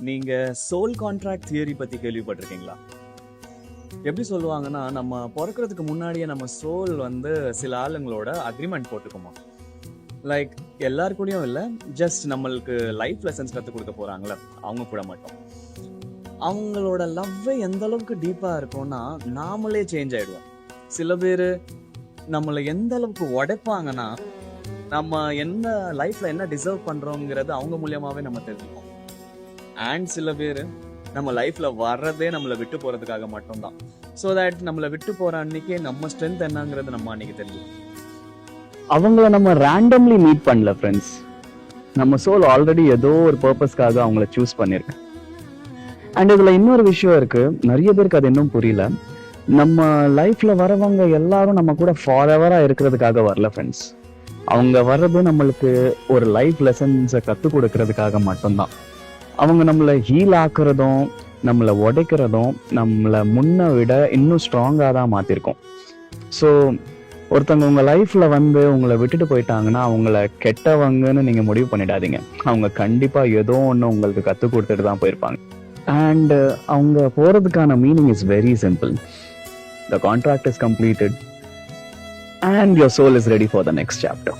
நீங்க soul contract theory பத்தி கேள்விப்பட்டிருக்கீங்களா? எப்படி சொல்லுவாங்கன்னா, நம்ம பொறக்கறதுக்கு முன்னாடியே நம்ம சோல் வந்து சில ஆளுங்களோட அக்ரிமெண்ட் போட்டுக்குமா. லைக் எல்லார் கூடயும் இல்ல, ஜஸ்ட் நம்மளுக்கு லைஃப் லெசன்ஸ் கத்துக் கொடுக்க போறாங்கல்ல, அவங்க கூட மட்டும். அவங்களோட லவ் எந்த அளவுக்கு டீப்பா இருக்கும்னா, நாமளே சேஞ்ச் ஆயிடுவோம். சில பேரு நம்மள எந்த அளவுக்கு உடைப்பாங்கன்னா, நம்ம என்ன லைஃப்ல என்ன டிசர்வ் பண்றோங்கிறது அவங்க மூலியமாவே நம்ம தெரிஞ்சுப்போம். அண்ட் சில பேரு நம்ம லைஃப்ல வர்றதே நம்மள விட்டு போறதுக்காக மட்டும்தான். ஸோ தட் நம்மள விட்டு போற அன்னைக்கே நம்ம ஸ்ட்ரென்த் என்னங்கிறது நம்ம அன்னைக்கு தெரியும். அவங்கள நம்ம ரேண்டம்லி மீட் பண்ணல ஃப்ரெண்ட்ஸ். நம்ம சோல் ஆல்ரெடி ஏதோ ஒரு பர்பஸ்க்காக அவங்கள சூஸ் பண்ணிருக்கு. அண்ட் இதுல இன்னொரு விஷயம் இருக்கு, நிறைய பேருக்கு அது இன்னும் புரியல. நம்ம லைஃப்ல வரவங்க எல்லாரும் நம்ம கூட ஃபாரெவரா இருக்கிறதுக்காக வரல ஃப்ரெண்ட்ஸ். அவங்க வர்றது நம்மளுக்கு ஒரு லைஃப் லெசன்ஸை கற்றுக் கொடுக்கறதுக்காக மட்டும்தான். அவங்க நம்மளை ஹீல் ஆக்குறதும் நம்மளை உடைக்கிறதும் நம்மளை முன்ன விட இன்னும் ஸ்ட்ராங்காக தான் மாற்றிருக்கோம். ஸோ ஒருத்தவங்க உங்கள் லைஃப்பில் வந்து உங்களை விட்டுட்டு போயிட்டாங்கன்னா அவங்கள கெட்டவங்கன்னு நீங்கள் முடிவு பண்ணிடாதீங்க. அவங்க கண்டிப்பாக ஏதோ ஒன்று உங்களுக்கு கற்றுக் கொடுத்துட்டு தான் போயிருப்பாங்க. அண்ட் அவங்க போகிறதுக்கான meaning is very simple. The contract is completed and your soul is ready for the next chapter.